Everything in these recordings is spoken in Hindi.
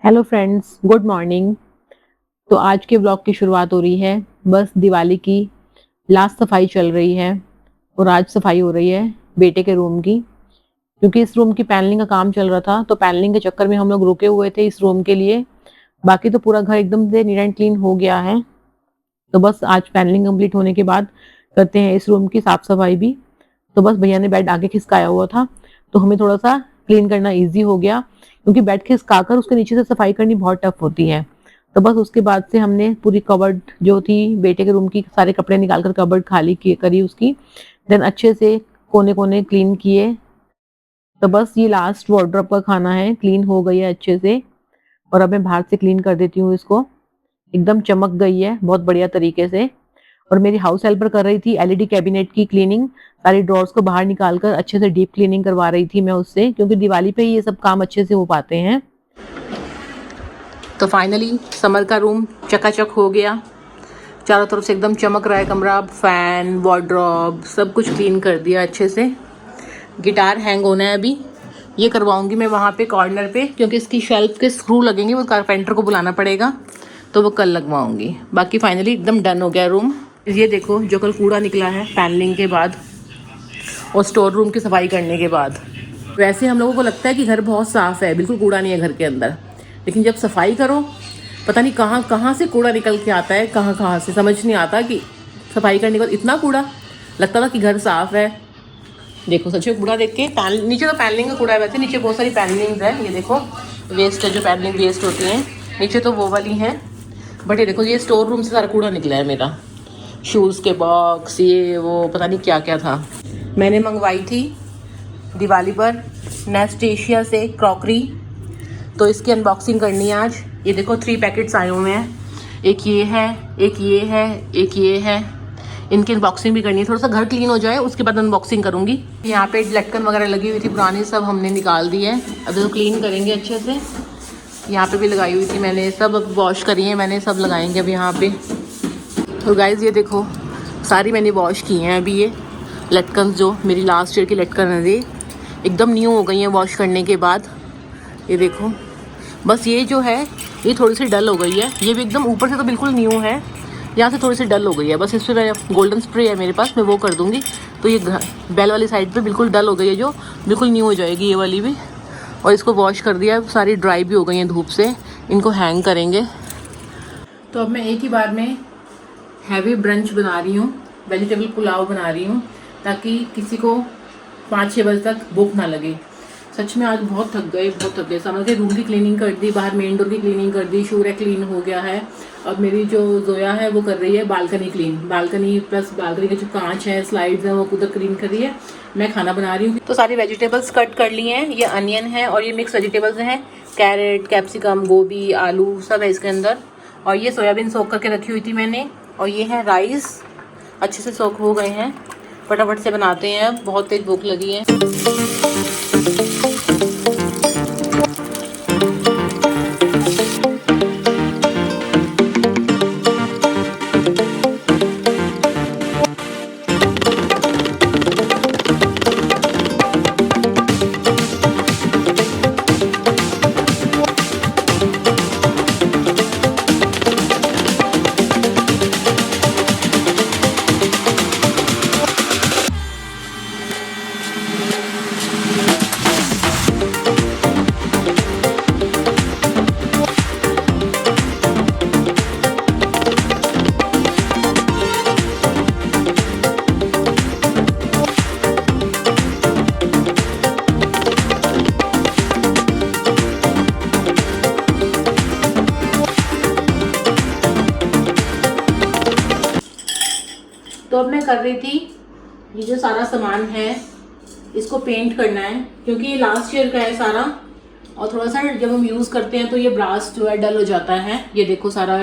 Hello friends, good morning. तो आज के ब्लॉग की शुरुआत हो रही है। बस दिवाली की लास्ट सफाई चल रही है और आज सफाई हो रही है बेटे के रूम की, क्योंकि इस रूम की पैनलिंग का काम चल रहा था। तो पैनलिंग के चक्कर में हम लोग रुके हुए थे इस रूम के लिए। बाकी तो पूरा घर एकदम से नीट एंड क्लीन हो गया है। तो बस आज पैनलिंग कंप्लीट होने के बाद करते हैं इस रूम की साफ सफाई भी। तो बस भैया ने बेड आगे खिसकाया हुआ था, तो हमें थोड़ा सा क्लीन करना इजी हो गया, क्योंकि बेड खिसकाकर उसके नीचे से सफाई करनी बहुत टफ होती है। तो बस उसके बाद से हमने पूरी कबर्ड जो थी बेटे के रूम की, सारे कपड़े निकालकर कबर्ड खाली करी उसकी। देन अच्छे से कोने कोने क्लीन किए। तो बस ये लास्ट वार्डरोब का खाना है, क्लीन हो गई है अच्छे से। और अब मैं बाहर से क्लीन कर देती हूँ इसको। एकदम चमक गई है बहुत बढ़िया तरीके से। और मेरी हाउस हेल्पर कर रही थी एलईडी कैबिनेट की क्लीनिंग। सारी ड्रॉर्स को बाहर निकालकर अच्छे से डीप क्लीनिंग करवा रही थी मैं उससे, क्योंकि दिवाली पे ही ये सब काम अच्छे से हो पाते हैं। तो फाइनली समर का रूम चकाचक हो गया। चारों तरफ से एकदम चमक रहा है कमरा। फैन, वार्डरोब, सब कुछ क्लीन कर दिया अच्छे से। गिटार हैंग होना है अभी, ये करवाऊंगी मैं वहाँ पे कॉर्नर पे, क्योंकि इसकी शेल्फ के स्क्रू लगेंगे, वो कारपेंटर को बुलाना पड़ेगा, तो वो कल लगवाऊंगी। बाकी फाइनली एकदम डन हो गया रूम। ये देखो जो कल कूड़ा निकला है पैनलिंग के बाद और स्टोर रूम की सफाई करने के बाद। वैसे हम लोगों को लगता है कि घर बहुत साफ़ है, बिल्कुल कूड़ा नहीं है घर के अंदर, लेकिन जब सफाई करो पता नहीं कहाँ कहाँ से कूड़ा निकल के आता है, कहाँ कहाँ से समझ नहीं आता कि सफाई करने के बाद इतना कूड़ा। लगता था कि घर साफ़ है। देखो सच में कूड़ा देख के, नीचे तो पैनलिंग का कूड़ा है, वैसे नीचे बहुत सारी पैनलिंग है। ये देखो वेस्ट है, जो पैनलिंग वेस्ट होती हैं नीचे तो वो वाली हैं। बट ये देखो ये स्टोर रूम से सारा कूड़ा निकला है मेरा। शूज़ के बॉक्स, ये वो पता नहीं क्या क्या था। मैंने मंगवाई थी दिवाली पर नेस्टेशिया से क्रॉकरी, तो इसकी अनबॉक्सिंग करनी है आज। ये देखो 3 पैकेट्स आए हुए हैं। एक ये है, एक ये है, एक ये है। इनकी अनबॉक्सिंग भी करनी है, थोड़ा सा घर क्लीन हो जाए उसके बाद अनबॉक्सिंग करूँगी। यहाँ पे लटकन वगैरह लगी हुई थी पुरानी, सब हमने निकाल दी है। अभी तो क्लीन करेंगे अच्छे से। यहाँ पे भी लगाई हुई थी मैंने, सब वॉश करी है मैंने, सब लगाएंगे अब यहाँ पे। तो गाइज़ ये देखो सारी मैंने वॉश की हैं अभी। ये लटकन जो मेरी लास्ट ईयर की लटकन है, ये एकदम न्यू हो गई हैं वॉश करने के बाद। ये देखो बस ये जो है ये थोड़ी सी डल हो गई है। ये भी एकदम ऊपर से तो बिल्कुल न्यू है, यहाँ से थोड़ी सी डल हो गई है। बस इस पर गोल्डन स्प्रे है मेरे पास, मैं वो कर दूँगी। तो ये बेल वाली साइड पे बिल्कुल डल हो गई है, जो बिल्कुल न्यू हो जाएगी ये वाली भी। और इसको वॉश कर दिया, सारी ड्राई भी हो गई हैं धूप से। इनको हैंग करेंगे। तो अब मैं एक ही बार में हैवी ब्रंच बना रही हूँ, वेजिटेबल पुलाव बना रही हूँ, ताकि किसी को 5-6 बजे तक भूख ना लगे। सच में आज बहुत थक गए। समझ के रूम की क्लीनिंग कर दी, बाहर मेन डोर की क्लीनिंग कर दी, शूर क्लीन हो गया है। अब मेरी जो जोया है वो कर रही है balcony clean, balcony plus balcony के जो कांच है, स्लाइड्स हैं, वो उधर क्लीन कर रही है। मैं खाना बना रही हूँ। तो सारी वेजिटेबल्स कट कर ली हैं। ये अनियन है और ये मिक्स वेजिटेबल्स हैं, कैरेट, कैप्सिकम, गोभी, आलू सब है इसके अंदर। और ये सोयाबीन सोख करके रखी हुई थी मैंने। और ये है राइस, अच्छे से सोख हो गए हैं। फटाफट से बनाते हैं, अब बहुत तेज भूख लगी है। तो अब मैं कर रही थी, ये जो सारा सामान है इसको पेंट करना है, क्योंकि ये लास्ट ईयर का है सारा, और थोड़ा सा जब हम यूज़ करते हैं तो ये ब्रास जो है डल हो जाता है। ये देखो सारा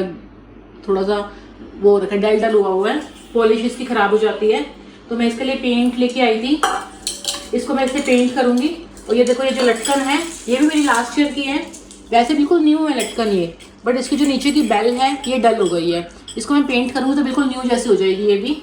थोड़ा सा वो रखा डल हुआ है, पॉलिश इसकी ख़राब हो जाती है। तो मैं इसके लिए पेंट लेके आई थी, इसको मैं इसे पेंट करूँगी। और ये देखो, ये जो लटकन है ये भी मेरी लास्ट ईयर की है, वैसे बिल्कुल न्यू है लटकन ये, बट इसकी जो नीचे की बेल है ये डल हो गई है। इसको मैं पेंट करूँगी तो बिल्कुल न्यू जैसी हो जाएगी ये भी।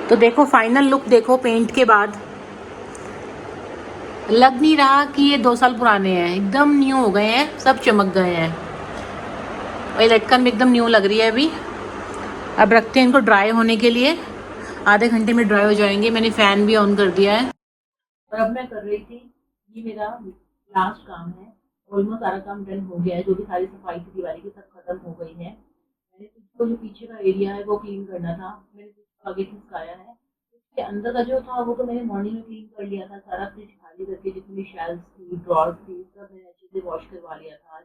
तो देखो फाइनल लुक देखो, पेंट के बाद लग नहीं रहा कि ये 2 साल पुराने हैं, एकदम न्यू हो गए हैं, सब चमक गए हैं। और ये लटकन भी एकदम न्यू लग रही है अभी। अब रखते हैं इनको ड्राई होने के लिए, आधे घंटे में ड्राई हो जाएंगे। मैंने फ़ैन भी ऑन कर दिया है। और अब मैं कर रही थी, ये मेरा लास्ट काम है, ऑलमोस्ट सारा काम डन हो गया है। जो भी सारी सफाई थी दिवाली की सब खत्म हो गई है। मैंने तो जो पीछे का एरिया है वो क्लीन करना था, मैंने आगे खिसकाया है। उसके अंदर का जो था वो तो मैंने मॉर्निंग में क्लीन कर लिया था, सारा फ्रिज खाली करके जितनी भी शेल्फ्स थी, ड्रॉर्स थी, सब मैंने अच्छे से वॉश करवा लिया था। आज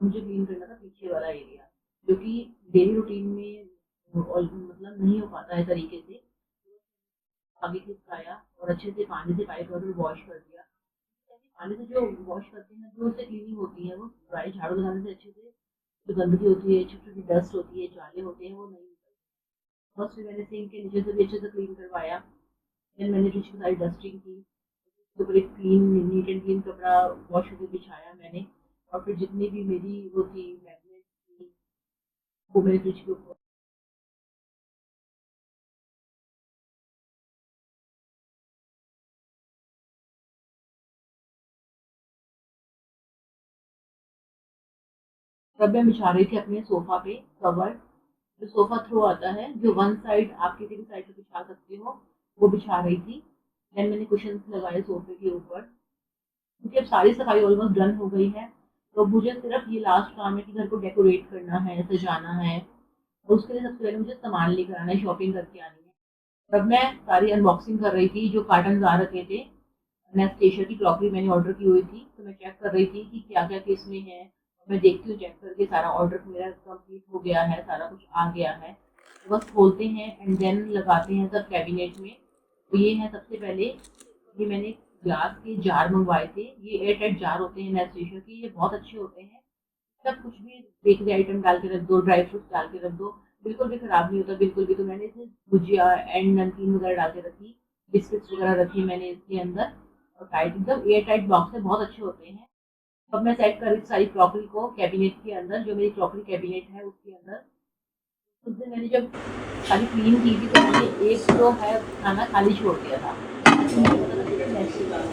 मुझे क्लीन करना था पीछे वाला एरिया, जो कि डेली रूटीन में मतलब नहीं हो पाता है तरीके से। आगे खिसकाया और अच्छे से पानी से पाइप वाटर वॉश कर दिया। पानी से जो वॉश करते हैं, जो उससे क्लीनिंग होती है, वो ड्राई झाड़ू लगाने से अच्छे से जो गंदगी होती है, छोटी छोटी डस्ट होती है, जाले होते हैं, वो नहीं निकलते। बस फिर मैंने सिंक के नीचे से भी अच्छे से क्लीन करवाया। फिर मैंने फ्रिज की सारी डस्टिंग की, उसके ऊपर एक क्लीन नीट एंड क्लीन कपड़ा वॉश करके बिछाया मैंने। और फिर जितनी भी मेरी वो थी मैग्नेट थी वो मेरे फ्रिज के ऊपर। तब मैं बिछा रही थी अपने सोफा पे कवर, जो सोफा थ्रो आता है, जो वन साइड आप किसी भी साइड पे बिछा सकते हो, वो बिछा रही थी। देन मैंने कुशन लगाए सोफे के ऊपर, क्योंकि अब सारी सफाई ऑलमोस्ट डन हो गई है। तो मुझे सिर्फ ये लास्ट काम है कि घर को डेकोरेट करना है, सजाना है। और उसके लिए सबसे पहले मुझे सामान लेकर आना है, शॉपिंग करके आनी है। तब मैं सारी अनबॉक्सिंग कर रही थी, जो कार्टन आ रखे थे। नेस्टेशिया की क्रॉकरी मैंने ऑर्डर की हुई थी, तो मैं चेक कर रही थी कि क्या क्या केस में है। मैं देखती हूँ, चेक करके सारा ऑर्डर मेरा कंप्लीट हो गया है, सारा कुछ आ गया है। तो बस खोलते हैं एंड देन लगाते हैं सब कैबिनेट में। तो ये है सबसे पहले, ये मैंने ग्लास के जार मंगवाए थे। ये एयर टाइट जार होते हैं नेस्टेशिया के, ये बहुत अच्छे होते हैं। सब कुछ भी बेकरी आइटम डाल के रख दो, ड्राई फ्रूट्स डाल के रख दो, बिल्कुल भी खराब नहीं होता, बिल्कुल भी। तो मैंने इसमें भुजिया एंड नमकीन वगैरह डाल के रखी, बिस्किट्स वगैरह रखी मैंने इसके अंदर। और टाइट, एकदम एयर टाइट बॉक्स है, बहुत अच्छे होते हैं। अब मैं सेट कर रही थी सारी क्रॉकरी को कैबिनेट के अंदर, जो मेरी क्रॉकरी कैबिनेट है उसके अंदर। उस दिन मैंने जब सारी क्लीन की थी तो मैंने एक जो है खाना खाली छोड़ दिया था।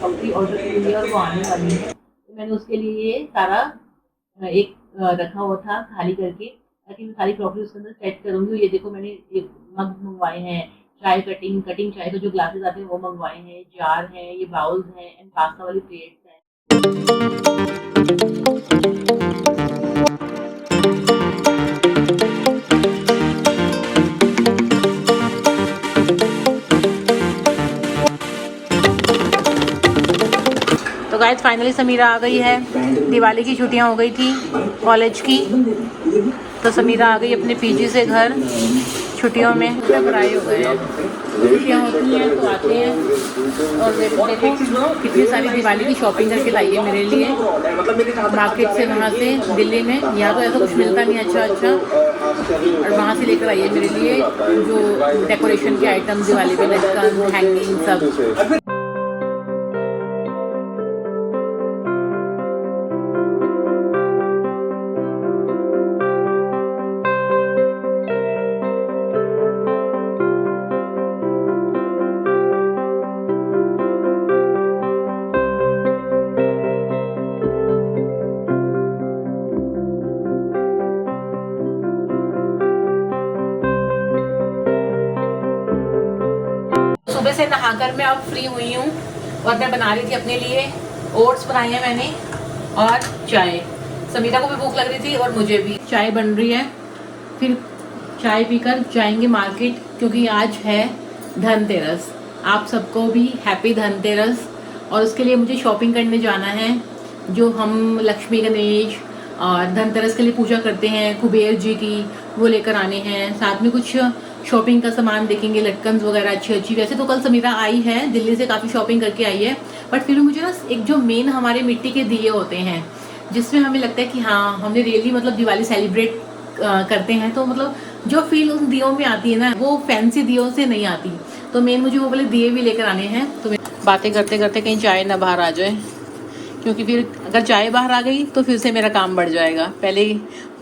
क्रॉकरी ऑर्डर की हुई है और वो आने वाली है, तो मैंने उसके लिए ये सारा एक रखा हुआ था खाली करके, ताकि मैं सारी क्रॉकरी उसके अंदर सेट करूँगी। ये देखो, मैंने एक मग मंगवाए हैं, चाय कटिंग चाय के जो ग्लासेस आते हैं वो मंगवाए हैं, जार हैं, ये बाउल्स हैं एंड पास्ता वाली प्लेट्स हैं। तो गाइस फाइनली समीरा आ गई है। दिवाली की छुट्टियां हो गई थी कॉलेज की, तो समीरा आ गई अपने पीजी से घर छुट्टियों में। पढ़ाई हो गए हैं, छुट्टियाँ होती हैं तो आते हैं। और देखो कितनी सारी दिवाली की शॉपिंग करके लाई है मेरे लिए मार्केट से, वहाँ से दिल्ली में। यहाँ तो ऐसा कुछ मिलता नहीं अच्छा, और वहाँ से लेकर आई है मेरे लिए जो डेकोरेशन के आइटम, दिवाली पे लटकन, हैंगिंग सब। सुबह से नहाकर मैं अब फ्री हुई हूँ और मैं बना रही थी अपने लिए ओट्स बनाए हैं मैंने और चाय। समीरा को भी भूख लग रही थी और मुझे भी। चाय बन रही है, फिर चाय पीकर जाएंगे मार्केट क्योंकि आज है धनतेरस। आप सबको भी हैप्पी धनतेरस। और उसके लिए मुझे शॉपिंग करने जाना है। जो हम लक्ष्मी गणेश और धनतेरस के लिए पूजा करते हैं कुबेर जी की, वो लेकर आने हैं। साथ में कुछ शॉपिंग का सामान देखेंगे, लटकन वगैरह अच्छी अच्छी। वैसे तो कल समीरा आई है, दिल्ली से काफ़ी शॉपिंग करके आई है, बट फिर मुझे ना एक जो मेन हमारे मिट्टी के दिए होते हैं जिसमें हमें लगता है कि हाँ हमने रियली मतलब दिवाली सेलिब्रेट करते हैं, तो मतलब जो फील उन दियों में आती है ना वो फैंसी दियों से नहीं आती। तो मेन मुझे वो वाले दिए भी लेकर आने हैं। तो बातें करते करते कहीं चाय ना बाहर आ जाए, क्योंकि फिर अगर चाय बाहर आ गई तो फिर से मेरा काम बढ़ जाएगा। पहले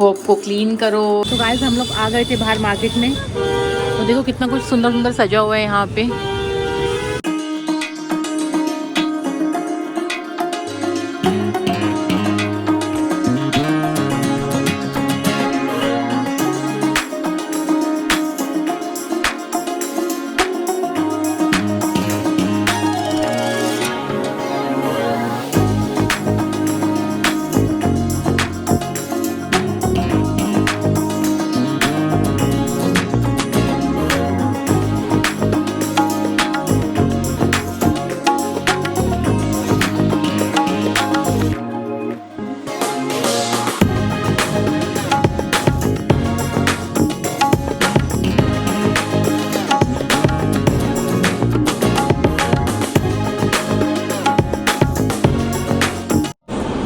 होप को क्लीन करो। तो गाइस हम लोग आ गए थे बाहर मार्केट में, तो देखो कितना कुछ सुंदर सुंदर सजा हुआ है यहाँ पे।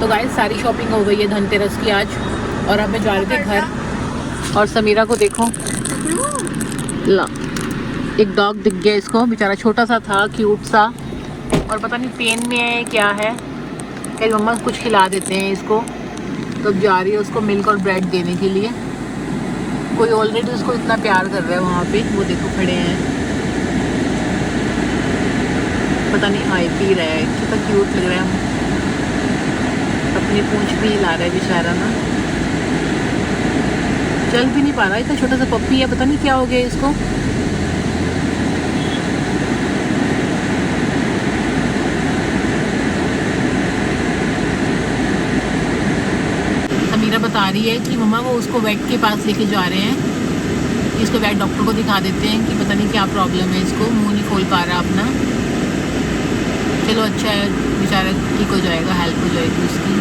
तो गाइस सारी शॉपिंग हो गई है धनतेरस की आज, और अब मैं जा रही थी घर। और समीरा को देखो, ला एक डॉग दिख गया इसको, बेचारा छोटा सा था क्यूट सा, और पता नहीं पेन में है क्या है। कल मम्मा कुछ खिला देते हैं इसको, तो अब जा रही है उसको मिल्क और ब्रेड देने के लिए। कोई ऑलरेडी उसको इतना प्यार कर रहा है वहाँ पे, वो देखो खड़े हैं, पता नहीं हाई पी रहा है, कितना क्यूट लग रहा है। अपनी पूंछ भी हिला रहा है बेचारा ना, चल भी नहीं पा रहा। इतना छोटा सा पप्पी है, पता नहीं क्या हो गया इसको। समीरा बता रही है कि मम्मा वो उसको वेट के पास लेके जा रहे हैं, इसको वेट डॉक्टर को दिखा देते हैं कि पता नहीं क्या प्रॉब्लम है इसको, मुंह नहीं खोल पा रहा अपना। चलो अच्छा है, बेचारा ठीक हो जाएगा, हेल्प हो जाएगी उसकी।